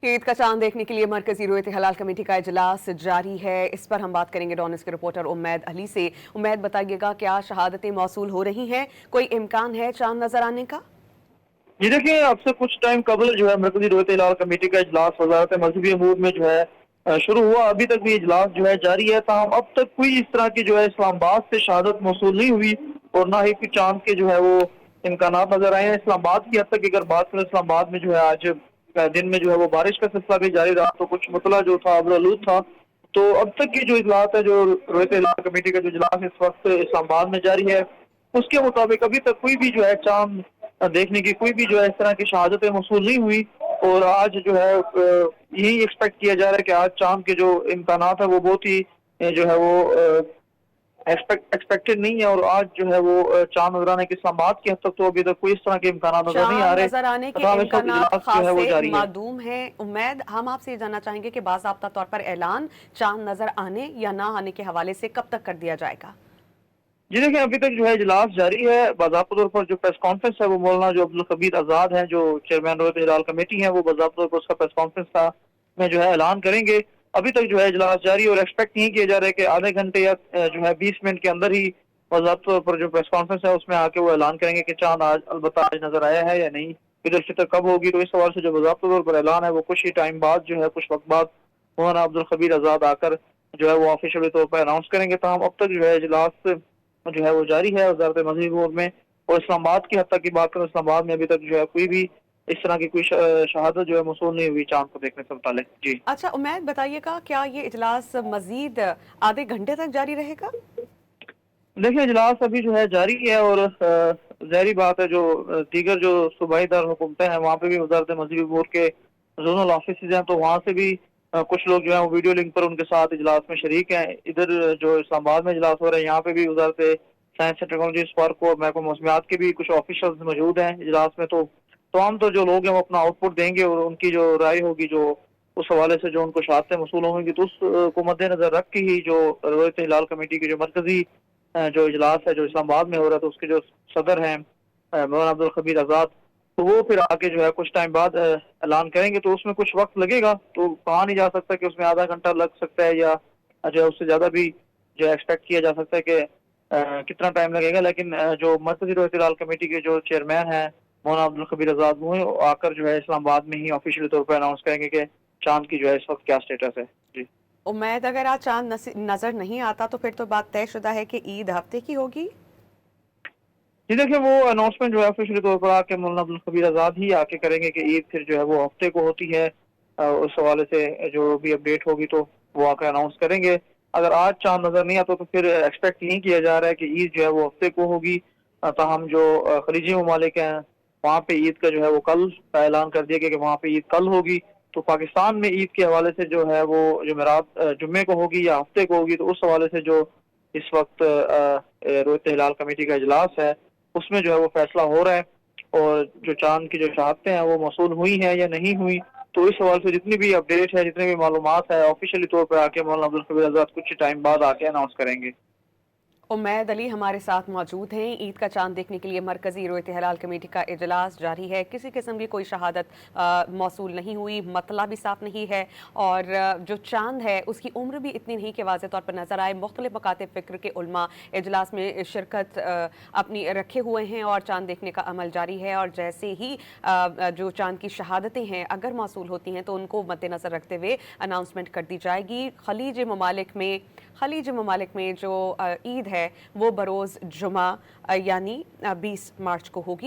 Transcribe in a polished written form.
ईद का चांद देखने के लिए मरकजी रोयत हलाल कमेटी का इजलास जारी है। इस पर हम बात करेंगे डॉनिस के रिपोर्टर उम्मेद अली से। उम्मेद, बताइएगा क्या शहादतें मौसूल हो रही हैं, कोई इम्कान है चांद नजर आने का? जी देखिए, अब से कुछ टाइम कबल जो है मरकजी रोयत हिलाल कमेटी का इजलास वजारत मजहबी अमूर में जो है शुरू हुआ। अभी तक भी इजलास जो है जारी है। ताहम अब तक कोई इस तरह की जो है इस्लामाबाद से शहादत मौसूल नहीं हुई और ना ही कोई चांद के जो है वो इम्कान नजर आए हैं। इस्लामाबाद की हद तक अगर बात करें, इस्लामाबाद में जो है आज दिन में जो है वो बारिश का सिलसिला भी जारी रहा, तो कुछ मुतला जो था अबरआलूद था। तो अब तक की जो इजलास है, जो रोयत हिलाल कमेटी का जो इजलास इस वक्त इस्लामाबाद में जारी है, उसके मुताबिक अभी तक कोई भी जो है चांद देखने की कोई भी जो है इस तरह की शहादतें मौसूल नहीं हुई। और आज जो है यही एक्सपेक्ट किया जा रहा है कि आज चांद के जो इम्कानात है वो बहुत ही जो है वो एक्सपेक्टेड नहीं है। और आज जो है वो चांद नजर आने की इस्लामाबाद की हद तक तो अभी तक कोई इस तरह के इम्कानात नजर नहीं आ चांद रहे। नजर आने के तमाम इस वक्त इम्कानात इजलास जो है वो खासे जारी है। मादूम है। उम्मेद, हम आपसे ये जानना चाहेंगे कि बाज़ाब्ता तौर पर ऐलान चांद नजर आने या ना आने के हवाले से कब तक कर दिया जाएगा? जी देखिए, अभी तक जो है इजलास जारी है। बाज़ाब्ता तौर पर जो प्रेस कॉन्फ्रेंस है वो मौलाना जो अब्दुल खबीर आज़ाद हैं, जो चेयरमैन रोयत हिलाल कमेटी है, वो बाज़ाब्ता तौर पर उसका प्रेस कॉन्फ्रेंस का में जो है ऐलान करेंगे। अभी तक जो है इजलास जारी और एक्सपेक्ट नहीं किया जा रहा है कि आधे घंटे या जो है 20 मिनट के अंदर ही बाज़ाब्ता तौर पर जो प्रेस कॉन्फ्रेंस है उसमें आके वो ऐलान करेंगे कि चांद आज अलबत्ता आज नजर आया है या नहीं। ईद उल फितर कब होगी, तो इस सवाल से जो बाज़ाब्ता तौर पर ऐलान है वो कुछ ही टाइम बाद जो है कुछ वक्त बाद मौलाना अब्दुल खबीर आज़ाद आकर जो है वो ऑफिशियली तौर पर अनाउंस करेंगे। ताहम अब तक जो है इजलास जो है वो जारी है वजारत मजहबी अमूर में। और इस्लामाबाद की हद तक की बात करें, इस्लामाबाद में अभी तक जो है कोई भी इस तरह की कोई शहादत जो है मौसूल नहीं हुई चांद को देखने से मुतालिक। जी अच्छा उम्मेद, बताइएगा क्या ये इजलास मजीद आधे घंटे तक जारी रहेगा? देखिए, इजलास अभी जो है जारी है और ज़ाहिर बात है जो दीगर जो सूबाई दार हुकूमतें हैं वहाँ पे भी वजारत मजहबी अमूर के जोनल ऑफिस हैं, तो वहाँ से भी कुछ लोग जो है वो वीडियो लिंक पर उनके साथ इजलास में शरीक हैं। इधर जो इस्लामाबाद में इजलास हो रहा है, यहाँ पे भी वजारत साइंस एंड टेक्नोलॉजी स्पार्क और महकमा मौसमियात के भी कुछ ऑफिसर्स मौजूद हैं इजलास में। तो तमाम तो जो लोग हैं वो अपना आउटपुट देंगे और उनकी जो राय होगी, जो उस हवाले से जो उनको शहादतें मौसूल होंगी, तो उस को मद्देनजर रख के ही जो रोयत हिलाल कमेटी की जो मरकजी जो इजलास है जो इस्लामाबाद में हो रहा है, तो उसके जो सदर हैं मौलाना अब्दुल खबीर आज़ाद, तो वो फिर आके जो है कुछ टाइम बाद ऐलान करेंगे। तो उसमें कुछ वक्त लगेगा, तो कहा नहीं जा सकता कि उसमें आधा घंटा लग सकता है या जो है उससे ज़्यादा भी जो है एक्सपेक्ट किया जा सकता है कि कितना टाइम लगेगा। लेकिन जो मरकजी रोयत हिलाल कमेटी के जो चेयरमैन हैं मौलाना अब्दुल खबीर आज़ाद, वो आकर जो है इस्लामाबाद में ही ऑफिशियल तौर पर अनाउंस करेंगे कि चांद की जो है इस वक्त क्या स्टेटस है। जी उम्मेद, अगर आज चांद नजर नहीं आता तो फिर तो बात तयशुदा है कि ईद हफ्ते की होगी। जी देखिए, वो अनाउंसमेंट जो है ऑफिशियली तौर पर आके मौलाना अब्दुल खबीर आज़ाद ही आके करेंगे कि ईद फिर जो है वो हफ्ते को होती है। उस हवाले से जो भी अपडेट होगी तो वो आकर अनाउंस करेंगे। अगर आज चांद नजर नहीं आता तो फिर एक्सपेक्ट नहीं किया जा रहा है कि ईद जो है वो हफ्ते को होगी। ताहम जो खलीजी ममालिक हैं वहाँ पे ईद का जो है वो कल का ऐलान कर दिया गया कि वहाँ पे ईद कल होगी। तो पाकिस्तान में ईद के हवाले से जो है वो जुमेरात जुम्मे को होगी या हफ्ते को होगी, तो उस हवाले से जो इस वक्त रोयत हिलाल कमेटी का इजलास है उसमें जो है वो फैसला हो रहा है। और जो चांद की जो शहादतें हैं वो मौसूल हुई हैं या नहीं हुई, तो इस सवाल से जितनी भी अपडेट है, जितनी भी मालूमात है, ऑफिशियली तौर पर आके मौलाना अब्दुल खबीर आज़ाद कुछ टाइम बाद आके अनाउंस करेंगे। उम्मेद अली हमारे साथ मौजूद हैं। ईद का चांद देखने के लिए मरकजी रोयत हलाल कमेटी का इजलास जारी है। किसी किस्म की कोई शहादत मौसूल नहीं हुई, मतला भी साफ नहीं है और जो चांद है उसकी उम्र भी इतनी नहीं कि वाज़े तौर पर नज़र आए। मुख्तलिफ मकाते फ़िक्र के उलमा इजलास में शिरकत अपनी रखे हुए हैं और चांद देखने का अमल जारी है। और जैसे ही जो चांद की शहादतें हैं अगर मौसूल होती हैं तो उनको मद्देनज़र रखते हुए अनाउंसमेंट कर दी जाएगी। खलीज ममालिक में जो ईद है वो बरोज़ जुमा यानी 20 मार्च को होगी।